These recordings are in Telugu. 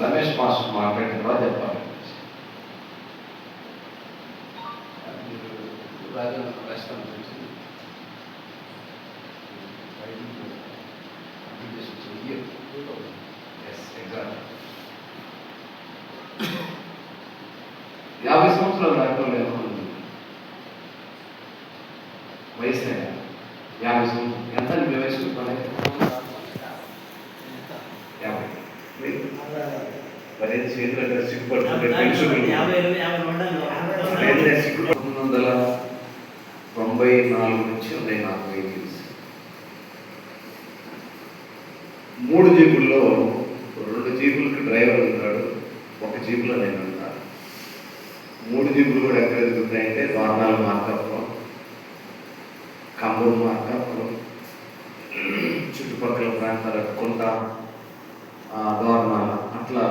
రమేష్ మాస్టర్ మాట్లాడిన తర్వాత చెప్పాలి. యాభై సంవత్సరాలు దాటుకోలేదు వయసు 50 సంవత్సరాలు. ఎంత మీ వయసు? 50. మరి చేతులు అంటే సిగ్గుపడుతుంటే 1994 నుంచి ఉన్నాయి నాకు వెహికల్స్. 3 జీపుల్లో 2 జీపులకి డ్రైవర్ ఉంటాడు, 1 జీపులో నేను ఉంటాను. 3 జీపులు కూడా ఎక్కడ ఎదుగుతాయంటే వాహనాలు మార్కాపురం, కంబూరు మార్కాపురం, చుట్టుపక్కల ప్రాంతాల కొండ, దోర్నాల అట్లా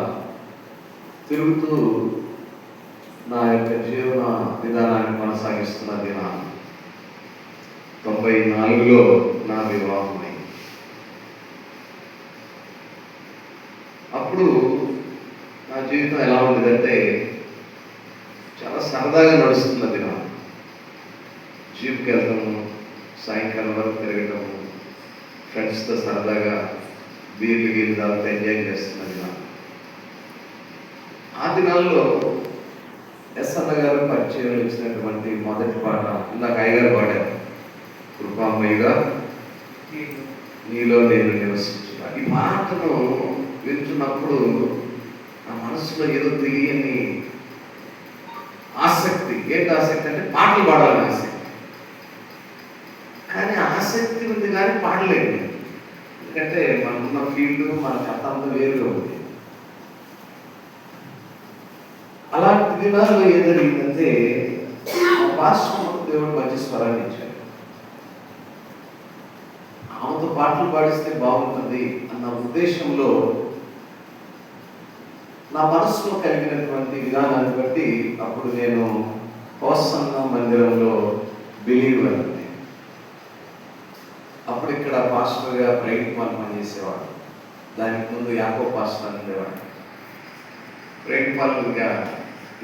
తిరుగుతూ నా యొక్క జీవన విధానాన్ని కొనసాగిస్తున్నది. 94లో నా వివాహం అయింది. అప్పుడు నా జీవితం ఎలా ఉండేదంటే చాలా సరదాగా నడుస్తున్నది. నా జీప్కి వెళ్తాము, సాయంకాలం వరకు తిరగటము, ఫ్రెండ్స్తో సరదాగా బీర్లు గీర్లు తాగుతూ ఎంజాయ్ చేస్తున్నది. ఆ దినాల్లో ఎస్ఎన్న గారు పరిచయం ఇచ్చినటువంటి మొదటి పాట ఇందాక అయ్యగారు పాడారు, కృపామయ్యగా నీలో నేను నివసించిన. ఈ మాటను వింటున్నప్పుడు నా మనసులో ఏదో తెలియని ఆసక్తి. ఏంటి ఆసక్తి అంటే పాటలు పాడాలని ఆసక్తి. కానీ ఆసక్తి ఉంది కానీ పాడలేదు. ఎందుకంటే మనకున్న ఫీల్డ్ మన కథంతా వేరుగా ఉంది. అలాంటి దినాల్లో ఏం జరిగిందంటే మా పాస్టర్ దేవుడు మంచి స్వరాన్ని ఇచ్చాడు. ఆమెతో పాటలు పాడిస్తే బాగుంటుంది అన్న ఉద్దేశంలో నా మనసులో కలిగినటువంటి విధానాన్ని బట్టి అప్పుడు నేను హోసన్న మందిరంలో బిలీవర్. అప్పుడు ఇక్కడ పాస్టర్గా ప్రైవేట్ కుమార్ పనిచేసేవాడు. దానికి ముందు యాకో పాస్టర్ అని ఉండేవాడు. ప్రైవేట్ పాల్గా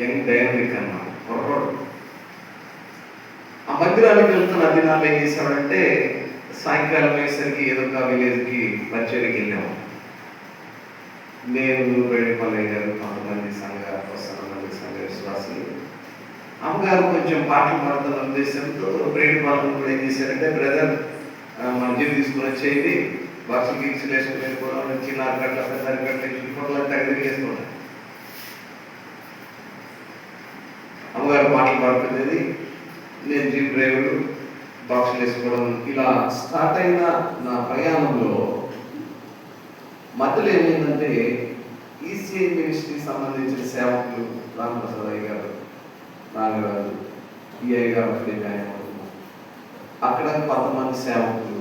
యంగ్ డైనమిక్ అన్నమాట, కుర్రోడు. ఆ మందిరానికి వెళ్తున్న దినాలు ఏం చేసేవాడంటే సాయంకాలం అయ్యేసరికి ఏదో ఒక విలేజ్కి పరిచయకి వెళ్ళాము. నేను వేడిపల్లయ్య గారు, కొంతమంది సంఘ విశ్వాసులు, అమ్మగారు కొంచెం పాటలు పాడుతున్న ఉద్దేశంతో వేడిపాలను కూడా ఏం చేశారంటే, బ్రదర్ మన జీవి తీసుకుని వచ్చేది బాక్సులు గీక్సులు వేసుకుని వెళ్ళిపోవడం, చిన్న అరగట్ల పెద్ద అరగట్ల చుట్టుపక్కల తగిలి వేసుకుంటాం. అమ్మగారు పాటలు పాడుతున్నది, నేను జీప్ డ్రైవరు బాక్సులు వేసుకోవడం. ఇలా స్టార్ట్ అయిన నా ప్రయాణంలో మధ్యలో ఏమైందంటే ఈసీఐ మినిస్ట్రీకి సంబంధించిన సేవకులు రామప్రసాద్ అయ్య గారు, నాగరాజు, ఈ అయ్య గారు అక్కడ 10 మంది సేవకులు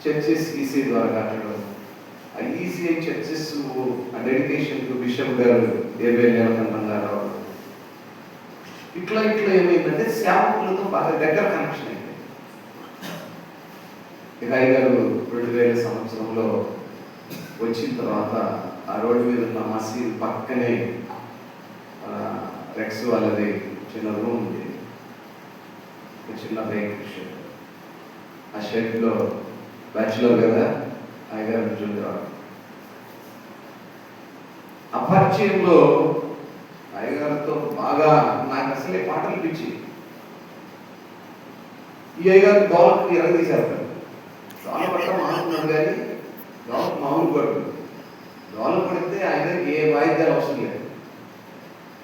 చర్చెస్ ఈసీఐ ద్వారా కట్టడం. ఆ ECI churches dedication to bishop గారు ఏబేకంఠం గారు రావడం. ఇట్లా ఏమైందంటే సేవకులతో బాగా దగ్గర కనెక్షన్ అయింది. ఇక అయ్య గారు 2000 సంవత్సరంలో వచ్చిన తర్వాత ఆ రోడ్డు మీద ఉన్న మసీద్ పక్కనే రెక్స్ వాళ్ళది చిన్న రూమ్ ఉంది, చిన్న బైక్ షెడ్. ఆ షెడ్లో బ్యాచులర్ కదా అయ్యగారు కూర్చుంటారు. ఆ పరిచయంలో అయ్యగారితో బాగా నాకు అసలే పాటలు పిచ్చి. ఈ అయ్యగారు దోలకు ఎరగదీశారు. దోల పట్ట మానుకున్నాడు కానీ దోలకు మామూలు పడు. దోల పడితే ఆయన ఏ వాయిద్యాలు అవసరం లేదు.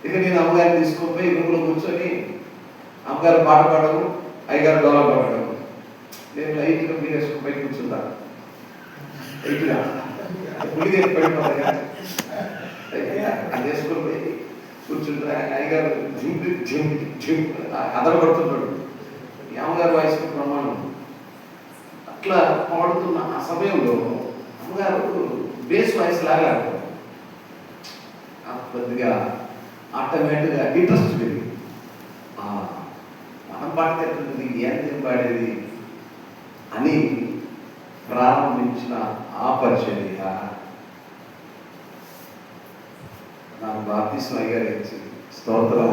ఇక నేను అమ్మగారిని తీసుకుపోయి రూమ్లో కూర్చొని అమ్మగారు పాట పాడము, అయ్యగారు దోల పాడము. నేను లైట్గా మీరు వేసుకుపోయి కూర్చుంటా. లైట్గా పులిగా పడిపోతాయి కానీ అది వేసుకొని పోయి కూర్చుంటా. అయ్యగారు అదరపడుతున్నాడు. ఈ అమ్మగారు వయసుకు ప్రమాణం. అట్లా పాడుతున్న ఆ సమయంలో అమ్మగారు బేస్ వాయిస్ లాగా కొద్దిగా ఆటోమేటిక్గా ఇంట్రెస్ట్ పెరిగింది. మనం పాడితే ఏం పాడేది అని ప్రారంభించిన ఆ పరిచర్య నాకు బాప్తిస్మం అయ్యారు ఇచ్చింది. స్తోత్రం.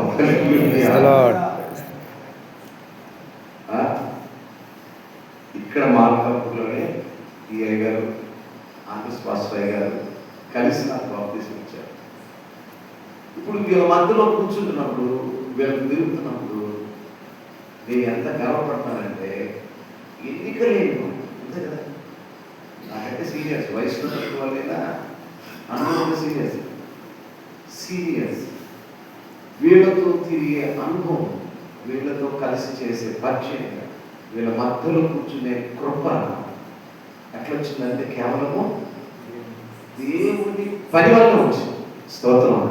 ఇక్కడ మార్కపులోనే ఈ అయ్యగారు ఆంధ్రస్ పాస్టర్ అయ్యగారు కలిసి నాకు బాప్తిస్మం ఇచ్చారు. ఇప్పుడు వీళ్ళ మధ్యలో కూర్చుంటున్నప్పుడు, వీళ్ళకి తిరుగుతున్నప్పుడు నేను ఎంత గర్వపడతానంటే, ఎన్నికలేను అంతే కదా. నాకంటే సీరియస్, వయసులో తక్కువ లేదా అనుభవం సీరియస్ వీళ్ళతో తిరిగే అనుభవం, వీళ్ళతో కలిసి చేసే పరిచయం, వీళ్ళ మధ్యలో కూర్చునే కృప ఎట్లా వచ్చిందంటే కేవలము దేవుని పని వల్ల వచ్చింది. స్తోత్రం.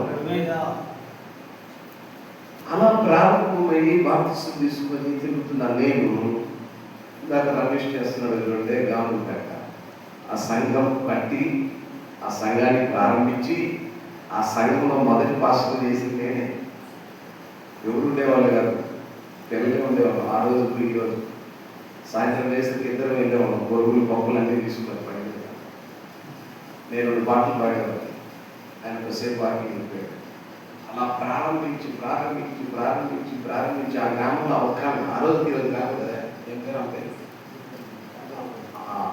అలా ప్రారంభమయ్యి బాప్తిస్మం తీసుకొని తిరుగుతున్నా నేను. ఇందాక రమేష్ చేస్తున్నాడు అంటే గాము కట్ట ఆ సంఘం కట్టి, ఆ సంఘాన్ని ప్రారంభించి, ఆ సంఘంలో మొదటి పాస్టర్ చేసింది నేనే. ఎవరు ఉండేవాళ్ళు కాదు, పిల్లలే ఉండేవాళ్ళు. ఆ రోజు ఈ రోజు సాయంత్రం వేసరికి ఇద్దరు వెళ్ళేవాళ్ళం. గొడుగులు పప్పులు అన్నీ తీసుకున్నారు పని. నేను 2 పాటలు పాడేవాళ్ళు, ఆయన కొద్దిసేపు వాకింగ్ వెళ్ళిపోయాడు. అలా ప్రారంభించి ఆ గ్రామంలో అవకాశం ఆ రోజుకి ఈరోజు గ్రామం కదా, ఏం గ్రామం పేరు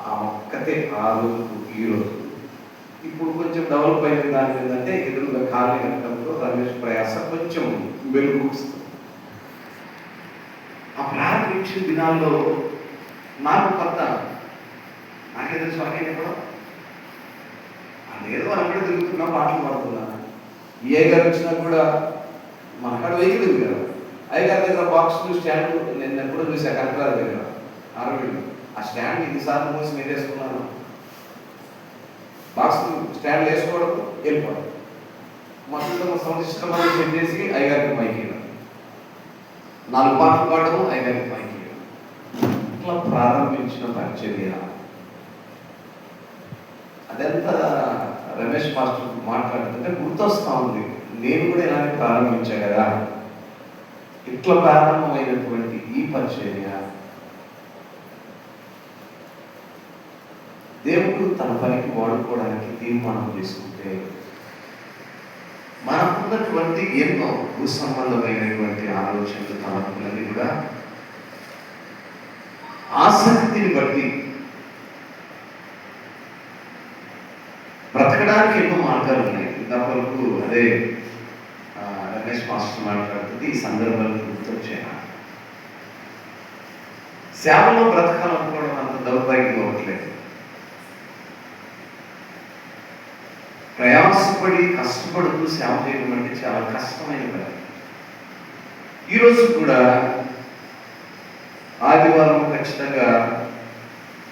ఆ ఒక్కతే ఆ రోజు ఈ రోజు. ఇప్పుడు కొంచెం డెవలప్ అయిన దాని ఏంటంటే ఎదురుగా ఖాళీ కట్టడంతో రమేష్ ప్రయాస కొంచెం వెలుగుస్తుంది. ఆ ప్రారంభించిన దినాల్లో నాకు కొత్త, నాకేదో స్వాగతం కూడా అదేదో అక్కడ తిరుగుతున్నా, పాటలు పాడుతున్నా. ఏ గారు వచ్చినా కూడా మనకాడ వెహికల్ ఉంది కదా, అయ్యగారి దగ్గర బాక్స్ స్టాండ్ నేను ఎప్పుడూ చూసా కలెక్టర్ దగ్గర ఆరోగ్యం. ఆ స్టాండ్ 2 సార్లు మోసి నేను వేసుకున్నాను. బాక్స్ స్టాండ్ వేసుకోవడం, వెళ్ళిపోవడం. మొత్తం సంవత్సరం సెట్ చేసి అయ్యగారికి మైకి 4 పాటలు పాడడం, అయ్యగారికి మైకి. ఇట్లా ప్రారంభించిన పరిచర్య అదంతా రమేష్ మాస్టర్ మాట్లాడుతుంటే గుర్తొస్తా ఉంది. నేను కూడా ఇలానే ప్రారంభించా కదా. ఇట్లా ప్రారంభమైనటువంటి ఈ పరిచర్య దేవుడు తన పనికి వాడుకోవడానికి తీర్మానం చేసుకుంటే మనకున్నటువంటి ఎన్నో భూసంబంధమైనటువంటి ఆలోచనలు, తలంపులన్నీ కూడా ఆసక్తిని బట్టి బ్రతకడానికి ఎన్నో మార్గాలు ఉన్నాయి. ఇంతవరకు అదే రమేష్ మాస్టర్ మాట్లాడుతుంది. ఈ సందర్భాలు గుర్తొచ్చాను. సేవలో బ్రతకాలనుకోవడం అంత దౌర్భాగ్యం అవ్వట్లేదు. ప్రయాసపడి కష్టపడుతూ సేవ చేయడం అంటే చాలా కష్టమైన పని. ఈరోజు కూడా ఆదివారం ఖచ్చితంగా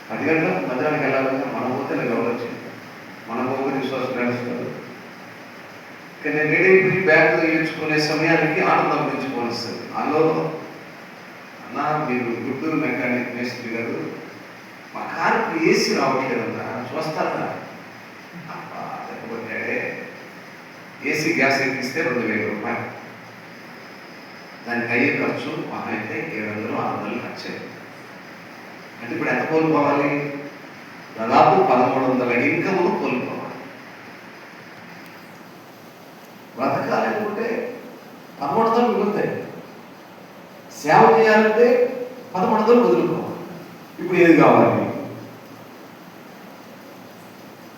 10 గంటలకు మధ్యాహ్నం వెళ్ళాలంటే మనం పోతే వెళ్ళవచ్చు. మన పోతే విశ్వాసం నడుస్తుంది. కానీ నేను రెడీ అయిపోయి బ్యాగ్ ఇచ్చుకునే సమయానికి ఆనందం గురించి పోలిస్తుంది. అందులో అన్న మీరు గుంటూరు మెకానిక్ మేస్త్రి గారు, మా కారుకు ఏసీ రావట్లేదన్నా, చూస్తారా? లేకపోతే ఏసీ గ్యాస్ ఎక్కిస్తే 2000 రూపాయలు, దానికి అయ్యే ఖర్చు మహా అయితే 700-600 ఖర్చు అయ్యింది. అంటే ఇప్పుడు ఎంత కోల్పోవాలి? దాదాపు 1300 ఇన్కమ్ను కోల్పోవాలి. బ్రతకాలనుకుంటే 1300 మిగులుతాయి. సేవ చేయాలంటే 1300 వదులుకోవాలి. ఇప్పుడు ఏది కావాలి?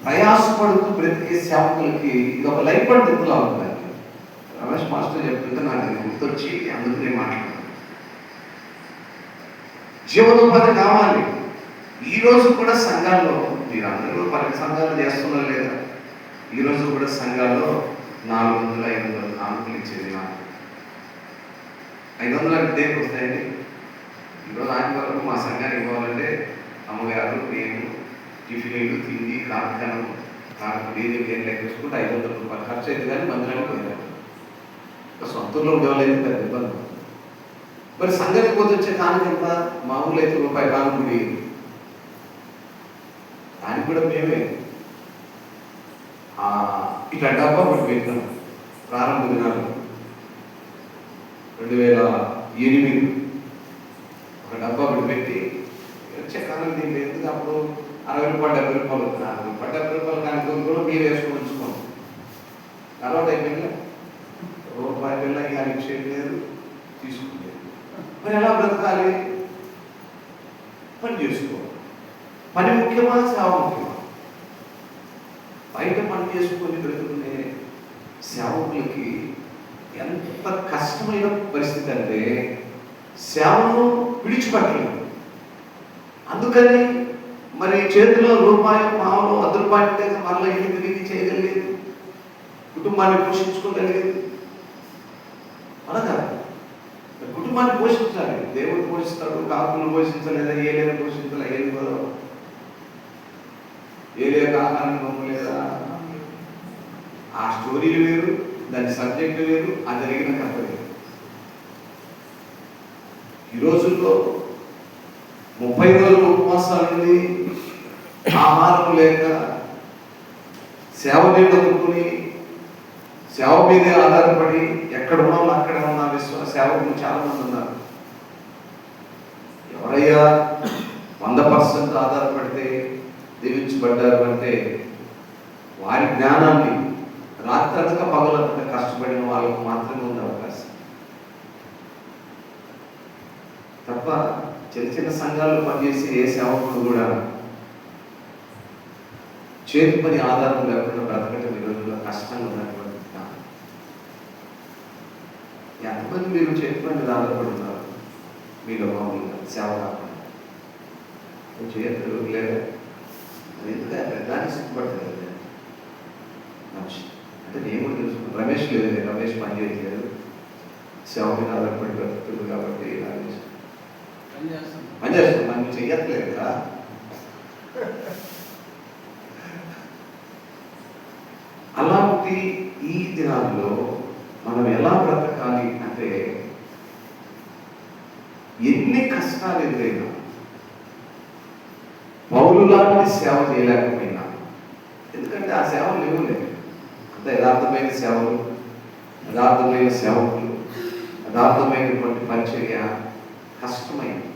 ప్రయాసపడుతూ బ్రతికే సేవకులకి ఇది ఒక లైఫ్ అండ్ డెత్లా ఉంటుంది. రమేష్ మాస్టర్ చెప్తుంటే నాకు గుర్తొచ్చి అందుకనే మాట్లాడాను. జీవనోపాధి కావాలి. ఈరోజు కూడా సంఘాల్లో మీరందరూ 10 సంఘాలు చేస్తున్నారు లేదా? ఈరోజు కూడా సంఘాల్లో 400-500 కానుకలు ఇచ్చేది. 500 దేనికి వస్తాయండి? ఈరోజు ఆదివారం మా సంఘానికి ఇవ్వాలంటే అమ్మగారు, నేను, టిఫిన్లు, తిండి, కాకనం, డీజిల్ ఏం లెక్కేసుకుంటే 500 రూపాయలు ఖర్చు అయితే కానీ మందిరానికి పోయారు. సొంతూరులో ఉండేవాళ్ళు అయితే పెద్ద ఇబ్బంది. మరి సంఘానికి పోతే వచ్చే కానుక ఎంత? మామూలు అయితే రూపాయి కానుక వేయదు. దానికి కూడా మేమే ఇట్లా డబ్బా ఒకటి పెట్టాం. ప్రారంభ దినాలు 2008 ఒక డబ్బా ఒకటి పెట్టి వచ్చే కాలం దీంట్లో ఎందుకు అప్పుడు 60 రూపాయలు 70 రూపాయలు 40 రూపాయలు 70 రూపాయలు కానీ కూడా మీరు వేసుకొని ఉంచుకోండి. అలవాటు అయిపోయిందా? రూపాయి పిల్ల కానీ చేయలేదు, తీసుకుంటలేదు. మరి ఎలా బ్రతకాలి? పని చేసుకోవాలి. పని ముఖ్యమా, సేవ ముఖ్యమా? బయట పని చేసుకొని బ్రతుకునే సేవకులకి ఎంత కష్టమైన పరిస్థితి అంటే సేవను విడిచిపెట్టలేదు. అందుకని మరి చేతిలో రూపాయి, పావులు, ₹100 ఉంటే మళ్ళీ ఇల్లు తిరిగి చేయగలిగేది, కుటుంబాన్ని పోషించుకోగలిగేది. అనగా కుటుంబాన్ని పోషించాలి. దేవుడు పోషిస్తాడు, కాకులను పోషించలేదా, ఏలేని పోషించాలి, ఏది కూడా ఏలే కాకానికి నమ్మలేదా. ఆ స్టోరీలు వేరు, దాని సబ్జెక్టు వేరు, ఆ జరిగిన కథ వేరు. ఈ రోజుల్లో 30 రోజులు ఉపవాసాలుండి ఆహారం లేక సేవ మీద కొట్టుకుని సేవ మీదే ఆధారపడి ఎక్కడ ఉన్నాం అక్కడే ఉన్న సేవకులు చాలా మంది ఉన్నారు. ఎవరయ్యా 100% ఆధారపడితే దీవించబడ్డారు అంటే వారి జ్ఞానాన్ని రాత్రనక పగలనక కష్టపడిన వాళ్ళకు మాత్రమే ఉంది అవకాశం. తప్ప చిన్న చిన్న సంఘాలు పనిచేసి ఏ సేవకుడు కూడా చేతి పని ఆధారం లేకుండా బ్రతకటం ఈ రోజుల్లో కష్టంగా ఉన్నటువంటి కాదు. ఎంతమంది మీరు చేతి పని మీద ఆధారపడుతున్నారు? మీలో మామూలుగా సేవ కాకుండా చేతులు లేదా ఎందుకంటే పెద్దాన్ని సిగ్గుపడలేదు. మంచి అంటే నేను కూడా తెలుసుకున్నాను. రమేష్ లేదు, రమేష్ పని చేయట్లేదు, సేవ మీద ఆధారపడి బ్రతుకుతుంది కాబట్టి రమేష్ పని చేస్తాం, మనం చెయ్యట్లేదు కదా. అలాంటి ఈ దినాల్లో మనం ఎలా బ్రతకాలి అంటే ఎన్ని కష్టాలు ఎదురైనా పౌలు లాంటి సేవ చేయలేకపోయినా, ఎందుకంటే ఆ సేవలు లేవులేదు. అంత యథార్థమైన సేవలు, యథార్థమైన సేవకులు, యథార్థమైనటువంటి పరిచర్య కష్టమైంది.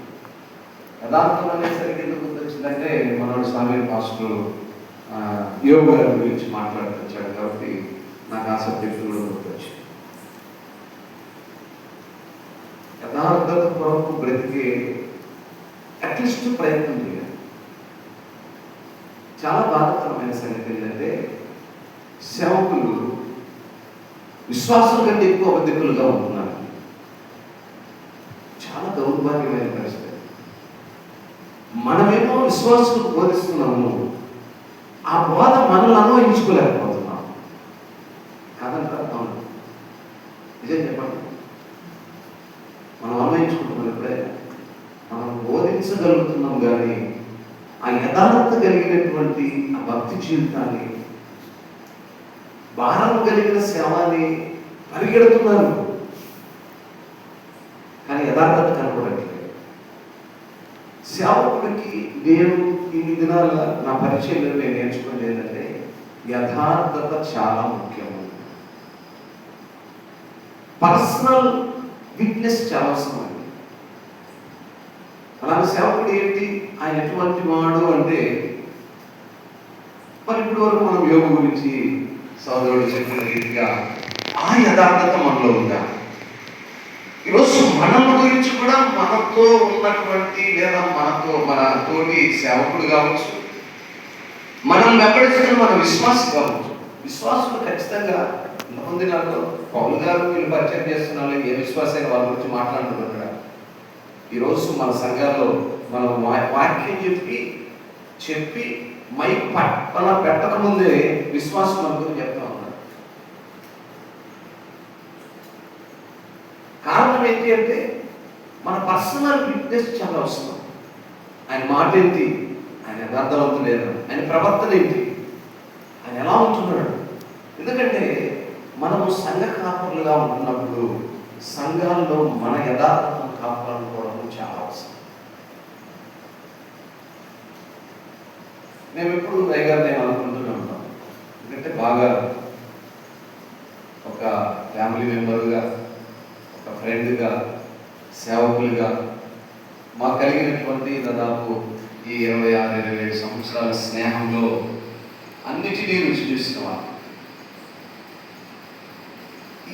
యథార్థం అనేసరికి ఎందుకు గుర్తొచ్చిందంటే మనోడు స్వామి మాస్టర్ యోగ గారి గురించి మాట్లాడుతొచ్చాడు కాబట్టి నాకు ఆ సబ్జెక్టు కూడా గుర్తొచ్చింది. యథార్థత కొరకు బ్రతికే అట్లీస్ట్ ప్రయత్నం చేయాలి. చాలా బాధాకరమైన సంగతి ఏంటంటే సేవకులు విశ్వాసం కంటే ఎక్కువ అబద్ధికులుగా ఉంటున్నారు. చాలా దౌర్భాగ్యమైన పరిస్థితి. మనమేమో విశ్వాసులకు బోధిస్తున్నాము, ఆ బోధ మనల్ని అన్వయించుకోలేకపోతున్నాం. కాదంటారా? అవును, నిజం చెప్పండి. మనం అన్వయించుకుంటున్నాం, ఇప్పుడే మనం బోధించగలుగుతున్నాం, కానీ ఆ యథార్థత కలిగినటువంటి ఆ భక్తి జీవితాన్ని, భారం కలిగిన సేవాన్ని పరిగెడుతున్నారు, కానీ యథార్థత కనపడట్లేదు. సేవకుడికి నేను ఇన్ని దినాల నా పరిచయంలో నేను నేర్చుకునేది ఏంటంటే యథార్థత చాలా ముఖ్యము. పర్సనల్ విట్నెస్ చాలా అవసరం. అలాంటి సేవకుడు ఏంటి, ఆయన ఎటువంటి వాడు అంటే, మరి ఇప్పటి వరకు మనం యోగ గురించి సోదరుడు చెప్పిన రీతిగా ఆ యథార్థత మనలో ఉందా? ఈరోజు మన గురించి కూడా మనతో ఉన్నటువంటి లేదా మన తోటి సేవకుడు కావచ్చు, మనం వెంబడిస్తున్న మన విశ్వాసం కావచ్చు. విశ్వాసులు ఖచ్చితంగా ఇంతమంది నాకు పౌలు గారు వీళ్ళు పరిచయం చేస్తున్నారు, ఏ విశ్వాసైన వాళ్ళ గురించి మాట్లాడుతున్నారు. ఈరోజు మన సంఘాల్లో మనం వాక్యం చెప్పి మైక్ పక్కన పెట్టకముందే విశ్వాసం మన గురించి చెప్తా ఉన్నారు. కారణం ఏంటి అంటే మన పర్సనల్ విట్నెస్ చాలా అవసరం. ఆయన మాట ఏంటి, ఆయన యథార్థవంతుడు లేదా, ఆయన ప్రవర్తన ఏంటి, ఆయన ఎలా ఉంటున్నాడు. ఎందుకంటే మనము సంఘ కాపరులుగా ఉంటున్నప్పుడు సంఘాల్లో మన యథార్థతను కాపాడుకోవడం చాలా అవసరం. మేము ఎప్పుడు దయగారు నేను అనుకుంటూనే ఉంటాం, ఎందుకంటే బాగా ఒక ఫ్యామిలీ మెంబర్గా, ఒక ఫ్రెండ్గా, సేవకులుగా మాకు కలిగినటువంటి దాదాపు ఈ 26-27 సంవత్సరాల స్నేహంలో అన్నిటినీ రుచి చూసిన వాళ్ళు.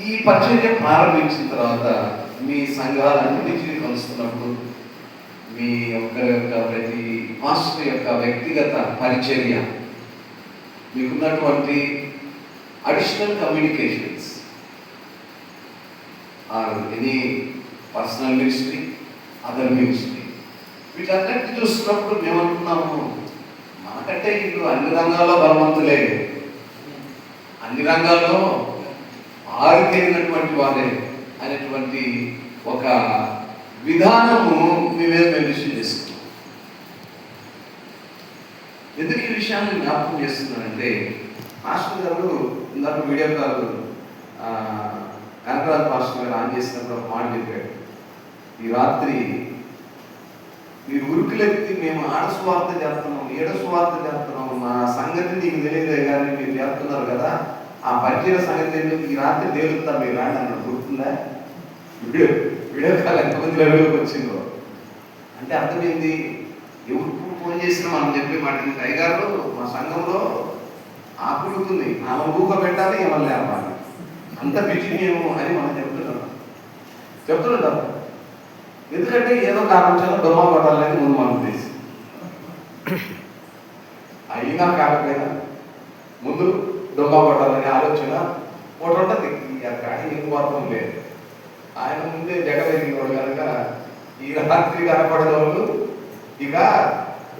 ఈ పరిచర్య ప్రారంభించిన తర్వాత మీ సంఘాలన్నింటినీ కలుస్తున్నప్పుడు మీ యొక్క ప్రతి మాస్టర్ యొక్క వ్యక్తిగత పరిచర్య, మీకున్నటువంటి additional communications or any personal ministry, other ministry, వీటన్నిటిని చూస్తున్నప్పుడు మేము అనుకున్నాము, మనకంటే ఇప్పుడు అన్ని రంగాల్లో బలవంతులే, అన్ని రంగాల్లో ఆరితేరినటువంటి వారే అనేటువంటి ఒక విధానము మేము విషయం చేసుకున్నాం. ఎందుకు ఈ విషయాన్ని జ్ఞాపకం చేస్తున్నానంటే, మాస్టర్ గారు ఇందాక వీడియో కాల్ కనకరాజ్ మాస్టర్ గారు ఆన్ చేసినప్పుడు ఒక మాట చెప్పాడు, ఈ రాత్రి మీరు ఉరుకులెత్తి మేము ఆడ సువార్త చేస్తున్నాం, ఏడ సువార్త చేస్తున్నాం, మా సంగతి నీకు తెలియదే కానీ మీరు చేస్తున్నారు కదా, ఆ పరిచయ సంగతి ఎందుకు ఈ రాత్రి తేలుతా మీరు రాండి అన్నాడు. గుర్తుందా? వీడియో కాల్ ఎంతమంది లెవెల్లోకి వచ్చిందో అంటే అర్థమైంది. ఎవరు ఫోన్ చేసినా మనం చెప్పే మాట, టైగారు మా సంఘంలో ఆకులుతుంది, ఆమె ఊక పెట్టాలి, ఏమన్నా లేవాలి, అంత బిజీ మేము అని మనం చెప్తున్నాం. ఎందుకంటే ఏదో కారణం దొమ్మ పడాలని ముందు మనం తెలిసి, అయినా కాకపోయినా ముందు దొంగ పడాలని ఆలోచన ఒకటి ఉంటుంది. కానీ ఏం వార్తం లేదు. ఆయన ముందే జగవేదినోడు కనుక ఈ రాత్రి కనపడని వాళ్ళు ఇక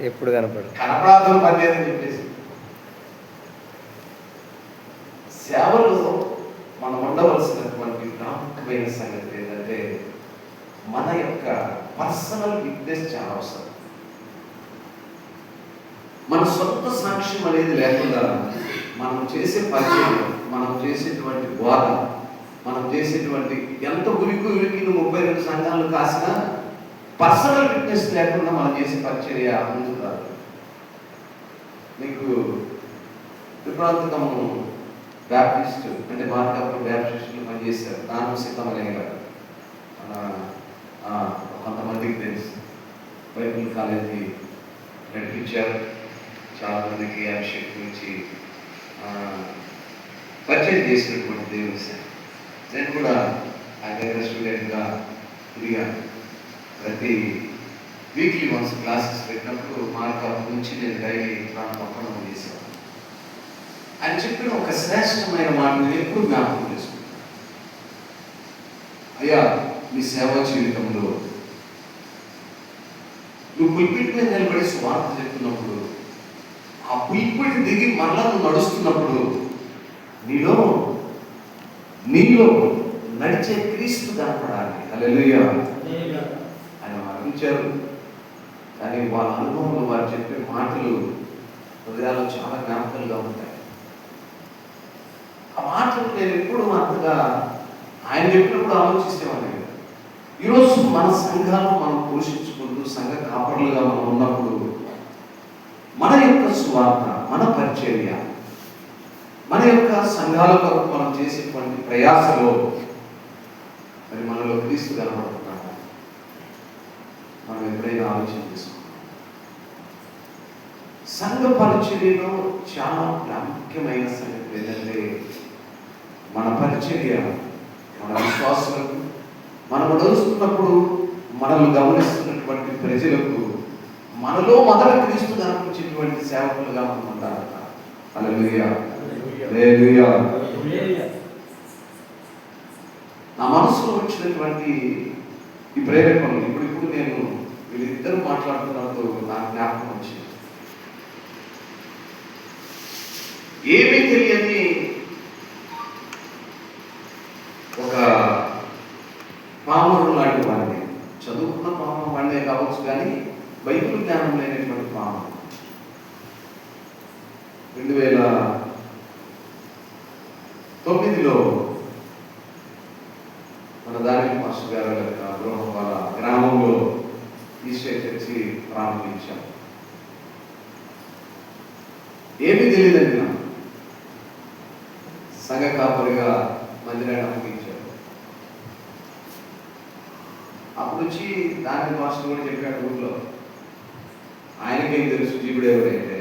ఎప్పుడు కనపడాల్సిన పని లేదని చెప్పేసి, సేవలో మనం ఉండవలసినటువంటి ప్రాముఖ్యమైన సంగతి ఏంటంటే, మన యొక్క పర్సనల్ విట్నెస్ చాలా అవసరం. మన సొంత సాక్ష్యం అనేది లేకుండా మనం చేసే పరిచయం, మనం చేసేటువంటి బోధ, మనం చేసేటువంటి ఎంత ఉరికి నువ్వు 32 సంఘాలు కాసినా పర్సనల్ విట్నెస్ లేకుండా మనం చేసే పరిచర్య ముందుకు రాదు. మీకు త్రిపురాంతకము బ్యాప్టిస్ట్ అంటే మార్కాపురం బ్యాప్టిస్టులు పనిచేశారు. దానం సీతమలయ్య గారు కొంతమందికి తెలుసు. బైబిల్ కాలేజీ నడిపించారు, చాలా మందికి అభిషేకం గురించి పరిచయం చేసినటువంటి దేవుని సార్. నేను కూడా ఆ దగ్గర స్టూడెంట్గా తిరిగాను. ప్రతి వీక్లీ వన్స్ క్లాసెస్ పెట్టినప్పుడు మార్కాపురం నుంచి నేను డైలీ పంపడం చేశాను. ఆయన చెప్పిన ఒక శ్రేష్టమైన మాట నేను ఎప్పుడు జ్ఞాపకం చేసుకుంటాను. అయ్యా, మీ సేవా జీవితంలో నువ్వు పుల్పిట్ మీద నిలబడి స్వార్థ చెప్తున్నప్పుడు, ఆ పుల్పిట్ దిగి మరలా నువ్వు నడుస్తున్నప్పుడు నీలో నడిచే క్రీస్తు కనపడాలి. హల్లెలూయా. ఆయన మరణించారు, కానీ వాళ్ళ అనుభవంలో వారు చెప్పే మాటలు హృదయాల్లో చాలా జ్ఞాపకాలుగా ఉంటాయి. ఆ మాటలు నేను ఎప్పుడు అంతగా ఆయన చెప్పినప్పుడు ఆలోచిస్తేవాడిని. ఈరోజు మన సంఘాలు మనం పోషించుకుంటూ సంఘ కాపరులుగా మనం ఉన్నప్పుడు మన యొక్క సువార్త, మన పరిచర్య, మన యొక్క సంఘాల కొరకు మనం చేసేటువంటి ప్రయాసలో మరి మనలో క్రీస్తు కనబడుతున్నాము. మనం ఎప్పుడైనా ఆలోచన చేసుకుంటాం. సంఘ పరిచర్యలో చాలా ప్రాముఖ్యమైన సంగతి ఏంటంటే, మన పరిచర్య మన విశ్వాసులకు, మనం నడుస్తున్నప్పుడు మనల్ని గమనిస్తున్నటువంటి ప్రజలకు మనలో మొదట క్రీస్తు కనిపించేటువంటి సేవకులుగా మనం ఉండాలి. హల్లెలూయా. హల్లెలూయా. నా మనసులో వచ్చినటువంటి ఈ ప్రేరేపణలు ఇప్పుడు నేను వీళ్ళిద్దరూ మాట్లాడుతున్నప్పుడు నా జ్ఞాపకం వచ్చింది. ఏమీ తెలియని ఒక పామరుడు లాంటి వాడిని, చదువుకున్న పామరు వాడినే కావచ్చు, కానీ బైబిల్ జ్ఞానం లేనటువంటి పామరు. 2009లో మన దాని మాస్టర్ గారు గృహం వాళ్ళ గ్రామంలో ఈస్టర్ చర్చి ప్రారంభించాం. ఏమీ తెలియదండి నాకు. సంఘ కాపరిగా మందిరాన్ని అప్పగించారు. అప్పుడు వచ్చి దాని మాస్టర్ కూడా చెప్పాడు ఊళ్ళో, ఆయనకేం తెలుసు జీవుడు ఎవరైతే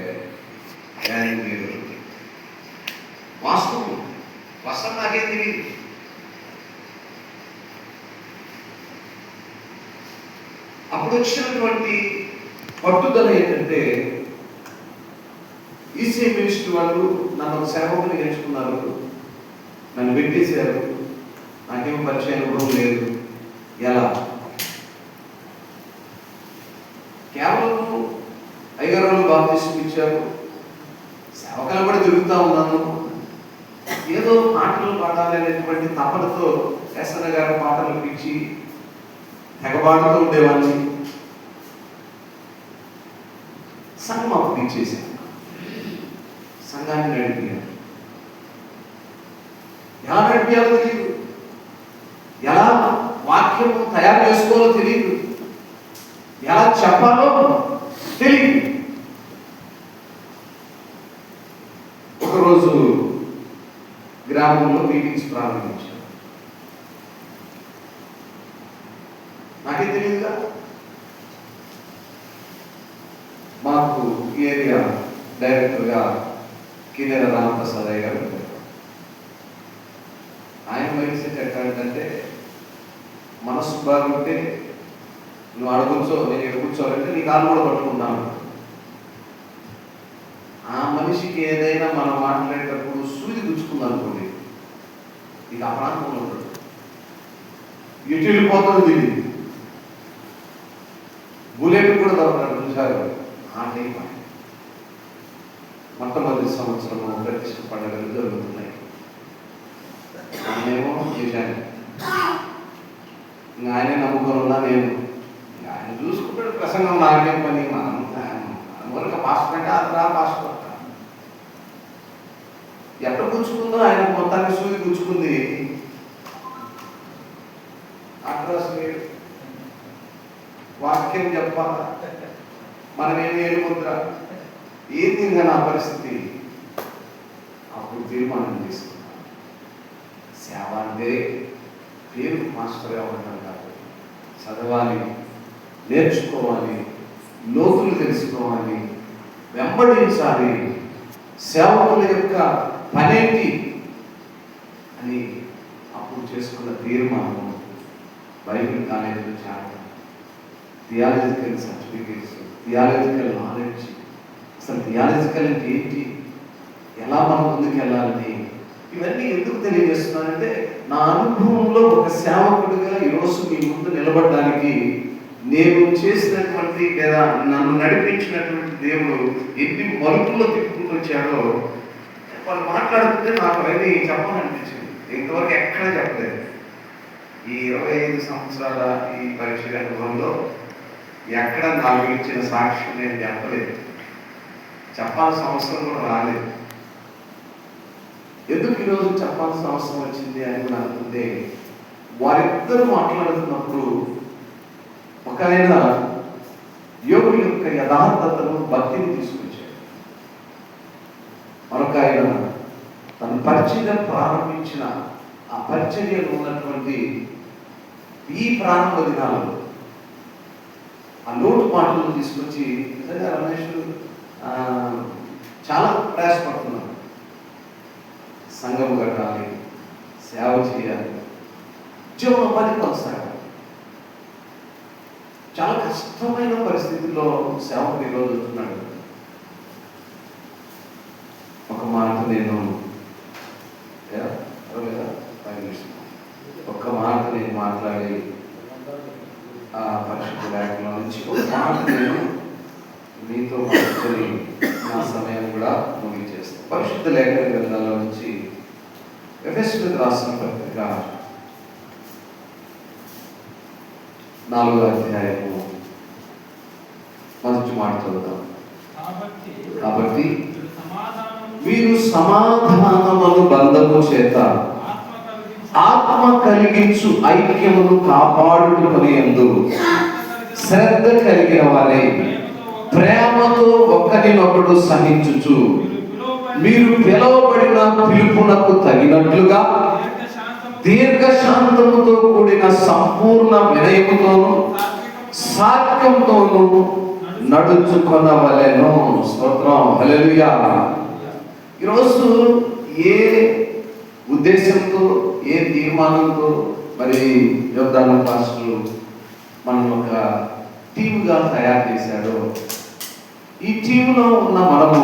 వాస్తవం నాకేం తెలియదు. అప్పుడు వచ్చినటువంటి పట్టుదల ఏంటంటే, ఈసీ మినిస్ట్రీ వాళ్ళు నన్ను సేవకుని ఎంచుకున్నారు, నన్ను పెట్టేశారు, నాకేం పరిచయం అనుభవం లేదు, ఎలా? కేవలం అయ్యగారు బాప్తిస్మం ఇచ్చారు, సేవకులు కూడా తిరుగుతూ ఉన్నాను, ఏదో పాటలు పాడాలి అనేటువంటి తపనతో ఎస్ఎన్ గారి పాటలు పిచ్చి తెగబాడుతూ ఉండేవాడిని. సంఘం అప్పుడు ఇచ్చేసాను, సంఘాన్ని నడిపాను. ఎలా నడిపాలో తెలియదు, ఎలా వాక్యం తయారు చేసుకోవాలో తెలియదు, ఎలా చెప్పాలో తెలియదు. ఒకరోజు గ్రామంలో మీటింగ్స్ ప్రారంభించారు. నాకే తెలియదుగా. మాకు ఏరియా డైరెక్టర్గా కిన్నెర రామప్రసాదయ్య గారు ఉంటారు. ఆయన మైండ్ సెట్ ఎట్లాంటంటే, మనసు బాగుంటే నువ్వు అడగొచ్చో, నేను ఎక్కడ కూర్చోవాలంటే నీ కాలు కూడా పట్టుకుంటాను. ఆ మనిషికి ఏదైనా మనం మాట్లాడేటప్పుడు సూది గుచ్చుకుందనుకోండి, ఇక ఆ ప్రాంతంలో ఉంటాడు, ఎటు వెళ్ళిపోతుంది తెలియదు, బుల్లెట్ కూడా దొరకడు చూసారు. ఆ టైం మొట్టమొదటి సంవత్సరము ప్రతిష్ట పండుగలు జరుగుతున్నాయి. ఆయనేమో చేశాను, ఇంకా ఆయనే నమ్ముకొని ఉన్నా నేను. ఆయన చూసుకుంటాడు, ప్రసంగం నాకేం పని, మనం వరకు పాస్టర్ అంటే అతరా పాస్టర్ ఎక్కడ గుచ్చుకుందో ఆయన మొత్తానికి సూది గుచ్చుకుంది. అడ్రస్ వాక్యం చెప్పాలా, మనం ఏమి ఏలుముద్ర ఏంది ఇంకా నా పరిస్థితి. అప్పుడు తీర్మానం తీసుకున్నాను, సేవ అంటే పేరు మాస్టర్గా ఉండడం కాదు, చదవాలి, నేర్చుకోవాలి, లోతులు తెలుసుకోవాలి, వెంబడించాలి, సేవకుల యొక్క పనేంటి అని అప్పుడు చేసుకున్న తీర్మానం బైబిల్ కాలేజీలో చేరడం, థియాలజికల్ సర్టిఫికేట్స్, థియాలజికల్ నాలెడ్జ్, అసలు థియాలజికల్ అంటే ఏంటి, ఎలా మనం ముందుకు వెళ్ళాలని, ఇవన్నీ ఎందుకు తెలియజేస్తున్నానంటే, నా అనుభవంలో ఒక సేవకుడిగా ఈరోజు మీ ముందు నిలబడడానికి నేను చేసినటువంటి లేదా నన్ను నడిపించినటువంటి దేవుడు ఎన్ని మలుపుల్లో తిప్పుకుంటూ వచ్చాడో వాళ్ళు మాట్లాడుతుంటే నాకు అవన్నీ చెప్పాలనిపించింది. ఇంతవరకు ఎక్కడ చెప్పలేదు. ఈ 25 సంవత్సరాల ఈ పరిచయ అనుభవంలో ఎక్కడ నా గురించిన సాక్ష్యం నేను చెప్పలేదు, చెప్పాల్సిన అవసరం కూడా రాలేదు. ఎందుకు ఈరోజు చెప్పాల్సిన అవసరం వచ్చింది అని కూడా అనుకుంటే, వారిద్దరూ మాట్లాడుతున్నప్పుడు ఒక ఆయన యోగుల యొక్క యథార్థతను, భక్తిని తీసుకొచ్చాడు. మరొక ఆయన తన పరిచయం ప్రారంభించిన ఆ పరిచర్యలో ఉన్నటువంటి ఈ ప్రారంభ దినాలలో ఆ లోటు మాటలను తీసుకొచ్చి, నిజంగా రమేష్ చాలా ప్రయాసపడుతున్నాడు. సంఘం కట్టాలి, సేవ చేయాలి, జీవనోపాధి కొనసాగాలి. చాలా కష్టమైన పరిస్థితుల్లో సేవకు ఈరోజు వస్తున్నాడు. ఒక మాట నేను మాట్లాడి ఆ పరిశుద్ధ లేఖనం నుంచి ఒక మాట నేను మీతో మాట్లాడి నా సమయాన్ని కూడా ముగించేస్తాను. పరిశుద్ధ లేఖన గ్రంథాల నుంచి ఎఫెసీయులకు రాసిన పత్రిక 4వ అధ్యాయము మొదటి మాట చదువుతాం. కాబట్టి మీరు సమాధానమును బంధము చేత ఆత్మ కలిగించు ఐక్యమును కాపాడుకునేందు శ్రద్ధ కలిగిన వారే ప్రేమతో ఒకరినొకడు సహించుచు మీరు పిలువబడిన పిలుపునకు తగినట్లుగా దీర్ఘశాంతముతో కూడిన సంపూర్ణ వినయముతోను సాత్యంతోను నడుచుకొనవలెను. స్తోత్రం, హల్లెలూయా. ఈరోజు ఏ ఉద్దేశంతో, ఏ తీర్మానంతో మరి యోగ్దాన పాస్టర్లు మనం ఒక టీముగా తయారు చేశాడో, ఈ టీంలో ఉన్న మనము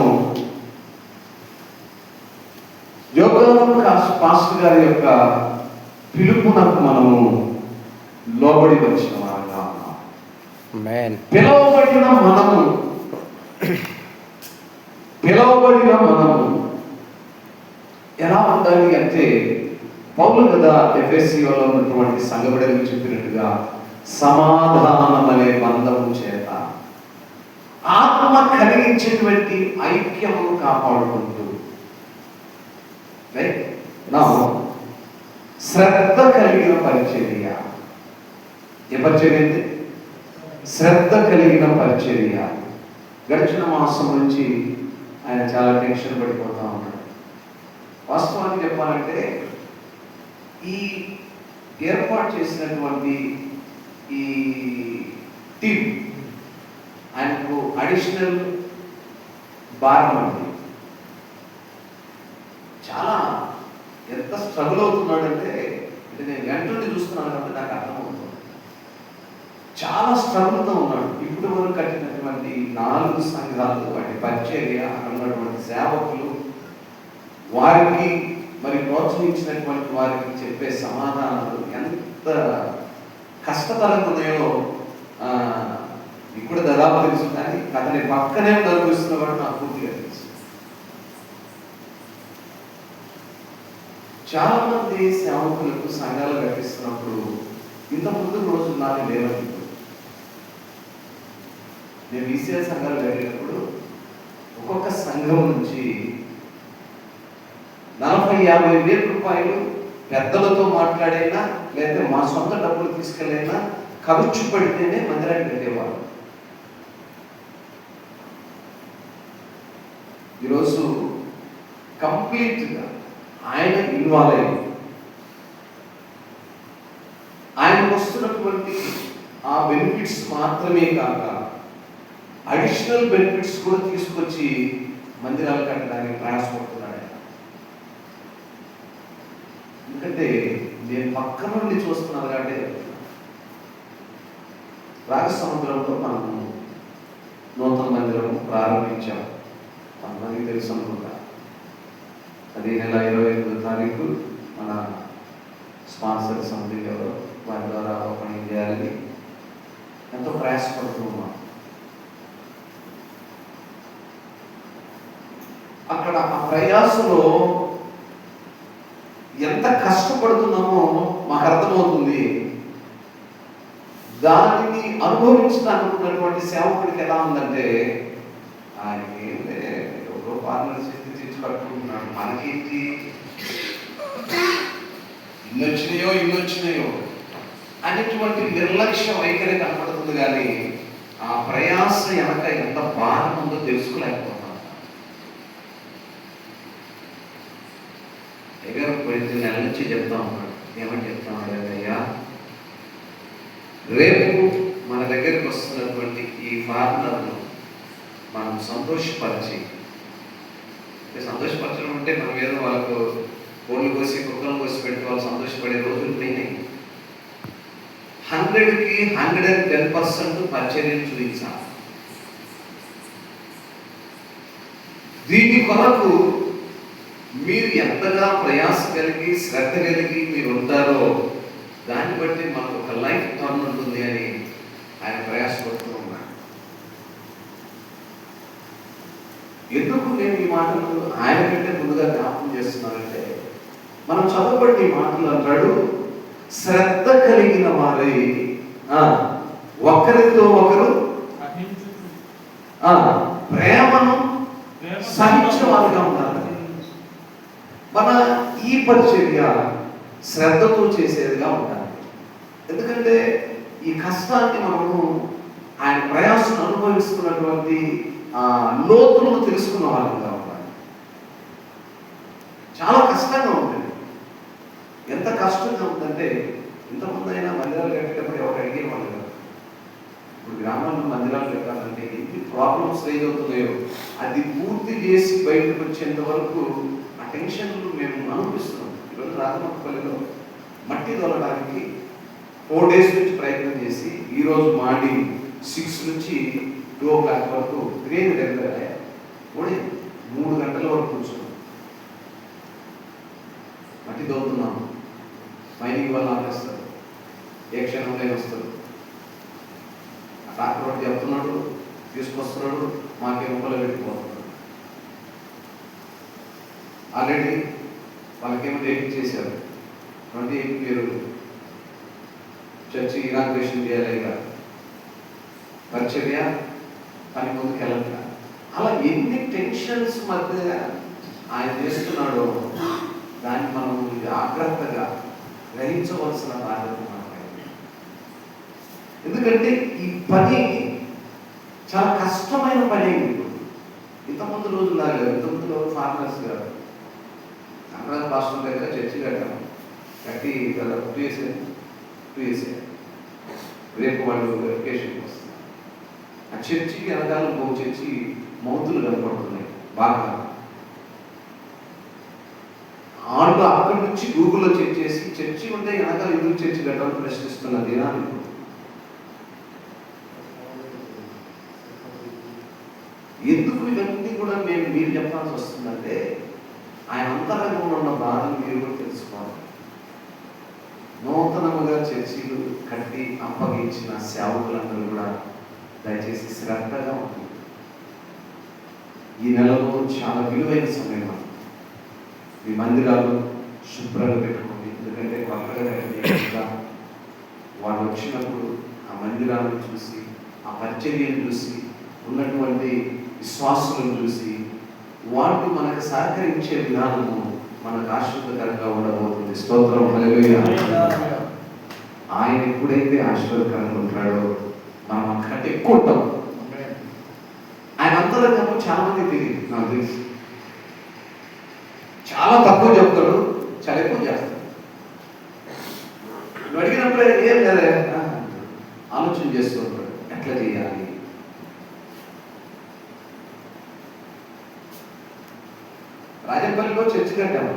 యోగానంద పాస్టర్ గారి యొక్క పిలుపునకు మనము లోబడి వచ్చిన వారుగా ఉన్నాం. పిలవబడిన మనము ఎలా ఉండాలి అంటే, పౌలు కదా ఎఫెసీలో ఉన్నటువంటి సంఘబిడ్డలకు చెప్పినట్టుగా సమాధానం అనే బంధము చేత ఆత్మ కలిగించేటువంటి ఐక్యమును కాపాడుకుంటూ, శ్రద్ధ కలిగిన పరిచర్య. ఏ పరిచర్య అంటే? శ్రద్ధ కలిగిన పరిచర్య. గడిచిన మాసం నుంచి ఆయన చాలా టెన్షన్ పడిపోతా ఉన్నాడు. వాస్తవానికి చెప్పాలంటే, ఈ ఏర్పాటు చేసినటువంటి ఈ టీం ఆయనకు అడిషనల్ భారం అండి. చాలా ఎంత స్ట్రగుల్ అవుతున్నాడంటే, నేను వెంటనే చూస్తున్నాను కాబట్టి నాకు అర్థమవుతుంది. చాలా స్ట్రగుల్తో ఉన్నాడు. ఇప్పుడు వరకు కట్టినటువంటి 4 సంఘాలు, వాటి పరిచర్య, ఉన్నటువంటి సేవకులు, వారికి మరి ప్రోత్సహించినటువంటి వారికి చెప్పే సమాధానాలు ఎంత కష్టతరంగా ఉన్నాయో ఇప్పుడు దాదాపు తెలుసు. కానీ అతని పక్కనే అనుభవిస్తున్న వాడు నాకు పూర్తిగా తెలుసు. చాలా మంది సేవకులకు సంఘాలు కట్టిస్తున్నప్పుడు ఇంత ముందు రోజులు నాకు లేవని. నేను ఈసీఎల్ సంఘాలు కట్టినప్పుడు ఒక్కొక్క సంఘం నుంచి 40-50 వేల రూపాయలు పెద్దలతో మాట్లాడైనా, లేదా మా సొంత డబ్బులు తీసుకెళ్ళైనా ఖర్చు పడితేనే మందిరాన్ని కట్టేవారు. ఈరోజు కంప్లీట్గా ఆయన ఇన్వాల్వ్ అయ్యి ఆయనకు వస్తున్నటువంటి ఆ బెనిఫిట్స్ మాత్రమే కాక అడిషనల్ బెనిఫిట్స్ కూడా తీసుకొచ్చి మందిరాలు కట్టడానికి ప్రయాసపడుతున్నాడు. ఎందుకంటే నేను పక్క నుండి చూస్తున్నాను కాబట్టి. రాజసముద్రంలో మనము నూతన మందిరం ప్రారంభించాం. మనకి తెలుసు అనుకుంటా. అది నెల 28వ తారీఖు మన స్పాన్సర్ సంథింగ్ వారి ద్వారా ఓపెనింగ్ చేయాలని ఎంతో ప్రయాసపడుతున్నాం. అక్కడ ఆ ప్రయాసలో ఎంత కష్టపడుతున్నామో మాకు అర్థమవుతుంది. దానిని అనుభవించడానికి సేవకుడికి ఎలా ఉందంటే, ఆయనకి ఎవరో పార్లర్ చేసి కట్టుకుంటున్నాడు, మనకేంటి ఇన్ని వచ్చినాయో అనేటువంటి నిర్లక్ష్య వైఖరి కనపడుతుంది. కానీ ఆ ప్రయాస వెనక ఎంత భారం ఉందో తెలుసుకోలేకపోతున్నాం. ఎగరు పడితే నెల నుంచి చెప్తా ఉన్నాడు. ఏమని చెప్తా ఉన్నాడు? అయ్యా, రేపు మన దగ్గరికి వస్తున్నటువంటి ఈ ఫార్మర్ను మనం సంతోషపరచడం అంటే మనం ఏదో వాళ్ళకు కోళ్ళు కోసి కుక్కలు కోసి పెడితే వాళ్ళు సంతోషపడే రోజులు పోయినాయి. 100కి 110% పరిచర్యను చూపించాలి. దీని కొరకు మీరు ఎంతగా ప్రయాస కలిగి శ్రద్ధ కలిగి మీరు ఉంటారో దాన్ని బట్టి మనకు ఒక లైఫ్ టర్న్ ఉంటుంది అని ఆయన ప్రయాసపడుతూ ఉన్నాడు. ఎందుకు నేను ఈ మాటలు ఆయన కంటే ముందుగా జ్ఞాపకం చేస్తున్నానంటే, మనం చదవబట్టి ఈ మాటలు అంటాడు, శ్రద్ధ కలిగిన వారై ఒకరితో ఒకరు ప్రేమను సహించిన వారుగా ఉన్నారు. మన ఈ పరిచర్య శ్రద్ధతో చేసేదిగా ఉండాలి. ఎందుకంటే ఈ కష్టాన్ని మనము ఆయన ప్రయాసం అనుభవిస్తున్నటువంటి లోతులను తెలుసుకున్న వాళ్ళుగా ఉండాలి. చాలా కష్టంగా ఉంటుంది. ఎంత కష్టంగా ఉందంటే, ఇంతకుముందు అయినా మందిరాలు కట్టేటప్పుడు ఎవరు అడిగేవాళ్ళు కాదు. ఇప్పుడు గ్రామాల్లో మందిరాలు కట్టాలంటే ఎన్ని ప్రాబ్లమ్స్ రైజ్ అవుతున్నాయో అది పూర్తి చేసి బయటకు వచ్చేంత వరకు ఆ టెన్షన్లు మేము అనుభవిస్తున్నాం. ఈరోజు రాజమక్కపల్లిలో మట్టి తోలడానికి 4 days నుంచి ప్రయత్నం చేసి ఈరోజు మాడి 6 నుంచి 2 o'clock వరకు క్రేజ్ దగ్గర ఓడి 3 గంటల వరకు కూర్చున్నాం. మట్టి దోతున్నాం, మైనింగ్ వల్ల ఆపేస్తారు, ఏ క్షణంలో వస్తారు. ఆ ట్రాక్టర్ ఒకటి చెప్తున్నాడు, తీసుకొస్తున్నాడు, మాకే రూపాయలు పెట్టిపోతున్నాడు. ఆల్రెడీ వాళ్ళకేమో డేట్ చేశారు, 28 మీరు చర్చి ఇనాగ్రేషన్ చేయాలి, పరిచర్య పని ముందుకు వెళ్ళట్ల. అలా ఎన్ని టెన్షన్స్ మధ్య ఆయన చేస్తున్నాడో దాన్ని మనం జాగ్రత్తగా గ్రహించవలసిన బాధ్యత మనకి. ఎందుకంటే ఈ పని చాలా కష్టమైన పని అయింది. ఇంతకుముందు రోజులాగా, ఇంతకుముందు ఫార్మర్స్ గారు సంక్రాంతి పాస్టర్ దగ్గర చర్చి కట్టాము, కట్టి 2 years రేపు వాళ్ళు వెరిఫికేషన్కి వస్తారు. ఆ చర్చికి వెనకాల ఇంకో చర్చి మౌతులు కనపడుతున్నాయి బాగా. ఆడు అక్కడి నుంచి గూగుల్లో చెక్ చేసి చర్చి ఉంటే వెనకాల ఎందుకు చర్చి కట్టాలని ప్రశ్నిస్తున్న దినాలు. ఎందుకు ఇవన్నీ కూడా మీరు చెప్పాల్సి వస్తుందంటే ఆయన అంతరంగంలో ఉన్న బాధను మీరు కూడా తెలుసుకోవాలి. నూతనముగా చర్చిలు కట్టి అప్పగించిన సేవకులందరూ కూడా దయచేసి శ్రద్ధగా ఉంటుంది. ఈ నెలలో చాలా విలువైన సమయం. మీ మందిరాలు శుభ్రంగా పెట్టుకోండి. ఎందుకంటే కొత్తగా కట్టిన వాళ్ళు వచ్చినప్పుడు ఆ మందిరాలను చూసి, ఆ పరిచర్యను చూసి, ఉన్నటువంటి విశ్వాసులను చూసి వాళ్ళు మనకు సహకరించే విధానము మనకు ఆశీర్వాదకరంగా ఉండబోతుంది. స్తోత్రం, హల్లెలూయా. ఆయన ఎప్పుడైతే ఆశీర్వాదకరంగా ఉంటాడో మనం అంతకంటే ఎక్కువ ఉంటాం. ఆయన అంతరంగము చాలా మంది తెలియదు, నాకు తెలుసు. చాలా తక్కువ చెప్తాడు, చాలా ఎక్కువ చేస్తాడు. నువ్వు అడిగినప్పుడు ఏం లేదా ఆలోచన చేస్తూ ఉంటాడు, ఎట్లా చేయాలి. రాజంపల్లిలో చర్చి కట్టాము,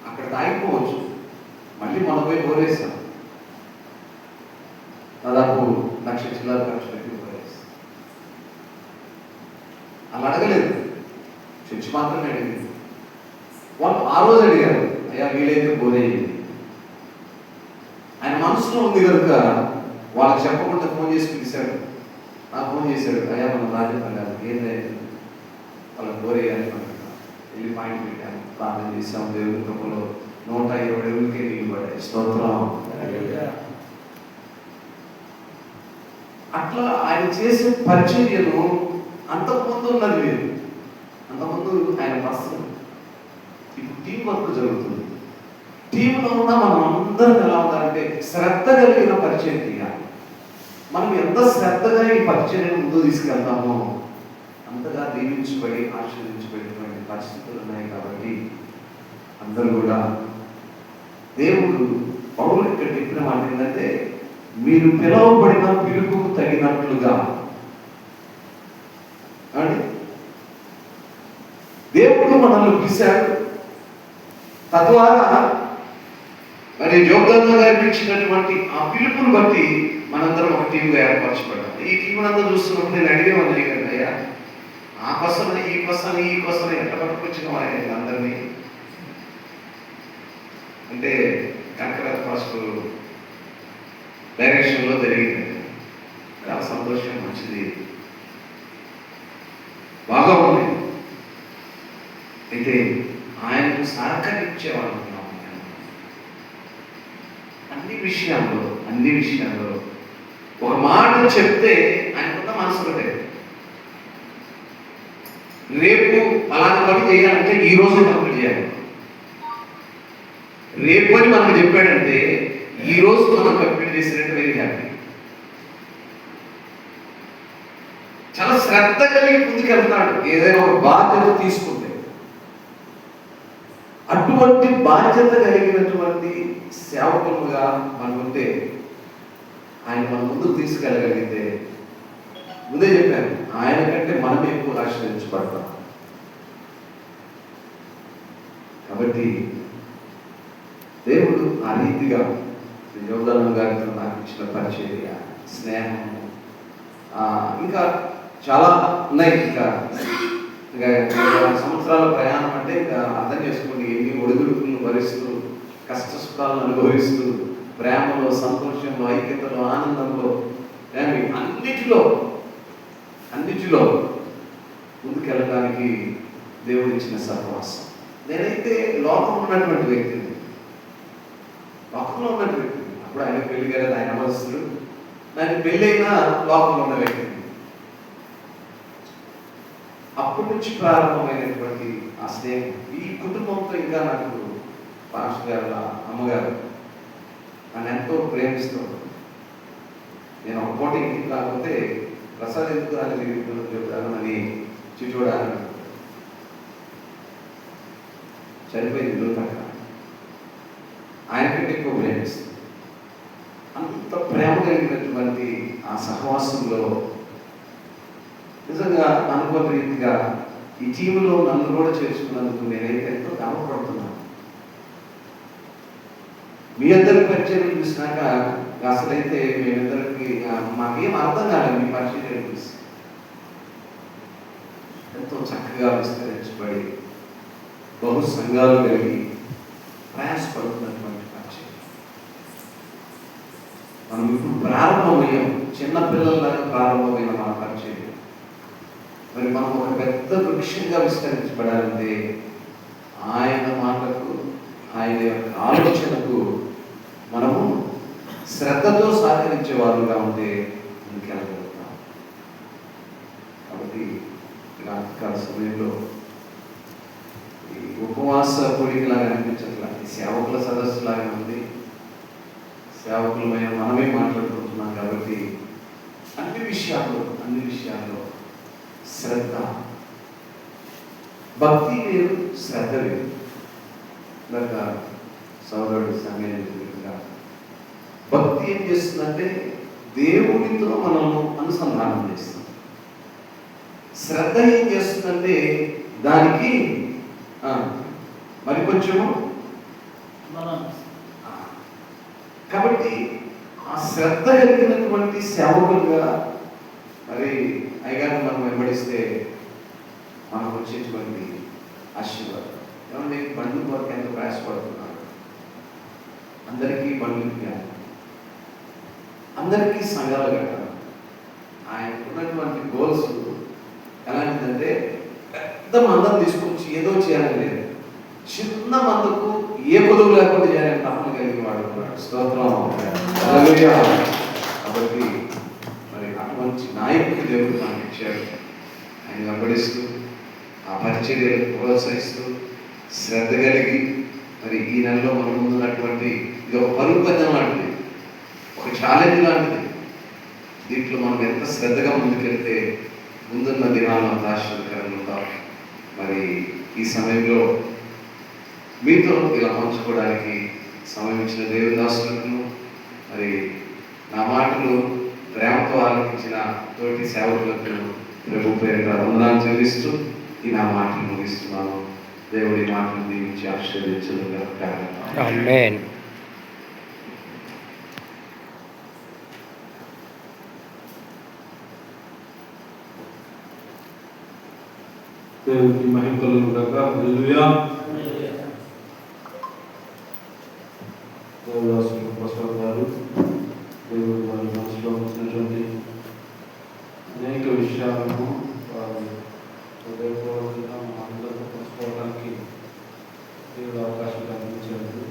అక్కడ తాగిపోవచ్చు, మళ్ళీ మనం పోయి బోరేస్తాం. దాదాపు 1,00,000 చిల్లర ఖర్చు పెట్టి బోరేస్తాం. అలా అడగలేదు, చర్చి మాత్రమే అడిగింది. వాళ్ళు ఆ రోజు అడిగారు, అయ్యా వీలైతే బోరేయండి. ఆయన మనసులో ఉంది కనుక వాళ్ళకి చెప్పకుండా ఫోన్ చేసి పిలిచాడు. నాకు ఫోన్ చేశాడు, అయ్యా మనం రాజంపల్లి ఏం లేదు వాళ్ళకి బోరేయాలి. వెళ్ళి పాయింట్ పెట్టాము, ప్రార్థన చేసాము. దేవుని కృపలో 120 అడుగులకే నీళ్ళు పడ్డాయి. స్తోత్రం. అట్లా ఆయన చేసే పరిచర్యను అంతకుముందు ఉన్నది లేదు. అంతకుముందు ఆయన పర్సన్, ఇప్పుడు టీం వర్క్ జరుగుతుంది. టీంలో ఉన్న మనం అందరం ఎలా ఉండాలంటే శ్రద్ధ కలిగిన పరిచయం చేయాలి. మనం ఎంత శ్రద్ధగా ఈ పరిచర్యను ముందు తీసుకెళ్తామో అంతగా దీవించబడి ఆశీర్వదించబడినటువంటి పరిస్థితులు ఉన్నాయి. కాబట్టి అందరూ కూడా దేవుడు పౌలు ఇక్కడ చెప్పిన మాట ఏంటంటే మీరు పిలువబడిన పిలుపుకు తగినట్లుగా అంటే దేవుడు మనల్ని పిలిచాడు. తద్వారా మరి యోగ్యంగా కనిపించినటువంటి ఆ పిలుపుని బట్టి మనందరం ఒక టీంగా ఏర్పరచబడ్డాం. ఈ టీం అంతా చూస్తున్నప్పుడు నేను అడిగేవాడిని కదయ్యా, ఆ కోసమని ఈ కోసమని ఎట్లా పట్టుకొచ్చిన అందరినీ అంటే కనకరాజ ఫస్ట్ డైరెక్షన్లో జరిగింది. చాలా సంతోషం, మంచిది, బాగా ఉంది. అయితే ఆయనకు సహకరించేవాళ్ళు అన్ని విషయాల్లో ఒక మాట చెప్తే ఆయనకున్న మనసు ఒకటే, రేపు అలాంటి పని చేయాలంటే ఈ రోజు కంప్లీట్ చేయాలి. రేపు అని మనకు చెప్పాడంటే ఈ రోజు మనం కంప్లీట్ చేసినట్టు వెరీ హ్యాపీ. చాలా శ్రద్ధ కలిగి ముందుకెళ్తాడు ఏదైనా ఒక బాధ్యత తీసుకుంటే. అటువంటి బాధ్యత కలిగినటువంటి సేవకులుగా మనం ఉంటే ఆయన మన ముందుకు తీసుకెళ్ళగలిగితే, ముందే చెప్పాను, ఆయన కంటే మనమే ఎక్కువ ఆశీర్వదించబడతాం. కాబట్టి దేవుడు ఆ రీతిగా యోధానం గారితో నాకు ఇచ్చిన పరిచర్య, స్నేహము, ఇంకా చాలా ఉన్నాయి. ఇంకా ఇంకా 20 సంవత్సరాల ప్రయాణం అంటే ఇంకా అర్థం చేసుకోండి, ఎన్ని ఒడిదుడుకులను భరిస్తూ కష్ట సుఖాలను అనుభవిస్తూ ప్రేమలో, సంతోషంలో, ఐక్యతలో, ఆనందంలో, అన్నిటిలో ముందుకెళ్ళడానికి దేవుడు ఇచ్చిన సహవాసం. నేనైతే లోకంలో ఉన్నటువంటి వ్యక్తిని, అప్పుడు ఆయన పెళ్లి కదా, ఆయన అమరస్తుడు. నాకు పెళ్ళైనా లోకంలో ఉన్న వ్యక్తిని. అప్పటి నుంచి ప్రారంభమైనటువంటి ఆ స్నేహం, ఈ కుటుంబంతో ఇంకా నాకు పాస్టర్ గారు, అమ్మగారు నన్ను ఎంతో ప్రేమిస్తూ ఉంటారు. నేను ఒక పూట ఇంటికి కాకపోతే ప్రసాద్ ఎందుకు అని చెప్తాను అని చూడాలని చనిపోయింది ఇల్లు పక్కన. ఆయనకంటే ఎక్కువ ప్రేమిస్తుంది. అంత ప్రేమ కలిగినటువంటి ఆ సహవాసంలో నిజంగా అనుకోని రీతిగా ఈ టీంలో నన్ను కూడా చేర్చుకున్నందుకు నేనైతే ఎంతో గర్వపడుతున్నాను. మీ అందరి పరిచయం చూసినాక అసలైతే మేమిద్దరికి మాకేం అర్థం కాలేదు. మీ పరిచయం చూసి ఎంతో చక్కగా విస్తరించబడి బహు సంఘాలు కలిగి ప్రయాసపడుతున్నటువంటి పరిచయం. మనం ఇప్పుడు ప్రారంభమయ్యాం, చిన్నపిల్లలాగా ప్రారంభమైన మన పరిచయం. మరి మనం ఒక పెద్ద వృక్షంగా విస్తరించబడాలంటే ఆయన మాటకు, ఆయన యొక్క ఆలోచనకు మనము శ్రద్ధతో సహకరించే వారుగా ఉంటే ముందుకెళ్ళగలుగుతాం. కాబట్టి రాత్రికాల సమయంలో ఈ ఉపవాస కూడికలాగా అనిపించట్లా, ఈ సేవకుల సదస్సు లాగా ఉంది. సేవకులమైన మనమే మాట్లాడుకుంటున్నాం. కాబట్టి అన్ని విషయాల్లో శ్రద్ధ, భక్తి వేరు, శ్రద్ధ వేరు. ఇందాక సోదరుడు సమయంగా భక్తి ఏం చేస్తుందంటే దేవుడితో మనము అనుసంధానం చేస్తాం. శ్రద్ధ ఏం చేస్తుందంటే దానికి మరి కొంచెము. కాబట్టి ఆ శ్రద్ధ కలిగినటువంటి సేవకులుగా మరి అయ్యగారు మనం వెంబడిస్తే మనకు వచ్చేటువంటి ఆశీర్వాదం. ఏమంటే బండ్లు కొరకు ఎంత ప్రయాసపడుతున్నారు. అందరికీ బండ్లు ఇవ్వాలి, అందరికీ సంఘాలు కట్టాలి. ఆయనకు ఉన్నటువంటి గోల్స్ ఎలాంటిదంటే పెద్ద మందం తీసుకొచ్చి ఏదో చేయాలని లేదు, చిన్న మందకు ఏ పొదువు లేకుండా చేయాలని తప్పని కలిగి వాడు స్తోత్రం. కాబట్టి మరి అటువంటి నాయకుడికి దేవుడు మనకి ఇచ్చాడు. ఆయన వెంబడిస్తూ ఆ పరిచర్యలు ప్రోత్సహిస్తూ శ్రద్ధ కలిగి మరి ఈ నెలలో మనం ముందున్నటువంటి ఇది ఒక పరుగు పందెం లాంటిది, ఒక ఛాలెంజ్ లాంటిది. దీంట్లో మనం ఎంత శ్రద్ధగా ముందుకెళ్తే ముందున్న దినాలను అంత ఆశీర్వదకరంగా ఉంటాం. మరి ఈ సమయంలో మీతో ఇలా పంచుకోవడానికి సమయం ఇచ్చిన దేవదాసులకు, మరి నా మాటలు ప్రేమతో ఆలోచించిన తోటి సేవకులకు ప్రభు పేరుగా వందనాలు చెల్లిస్తూ ఈ నా మాటలు ముగిస్తున్నాను. దేవుడి మాటలు దీవించి ఆశీర్వదించుగాక. ఆమేన్. దేవుడికి మహిమ కలుగుగాక. హల్లెలూయా. దేవదాసులు ప్రసాద్ గారు దేవుడు వారి మనసులో వచ్చినటువంటి అనేక విషయాలను వారు హృదయపూర్వకంగా అందరితో పంచుకోవడానికి దేవుడు అవకాశం కల్పించాడు.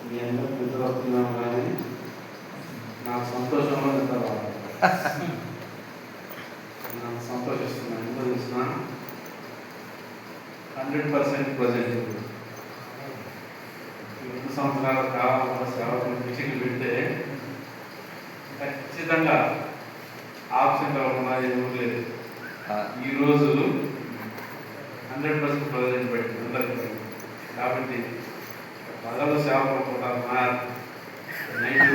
మీ అందరూ నిద్ర వస్తున్నాను కానీ నాకు సంతోషంలో నిద్ర రావాలి. నాకు సంతోషిస్తున్నాను. ఎందుకు చూసినా 100% ప్రజెంట్ 2 సంవత్సరాల కాలంలో సేవకులు మీటింగ్ పెడితే ఖచ్చితంగా ఆప్షన్ కాకుండా ఎవరు లేదు. ఈరోజు 100% ప్రజెంట్ పెట్టి అందరికీ. కాబట్టి పగలు సేవకులు కూడా నైట్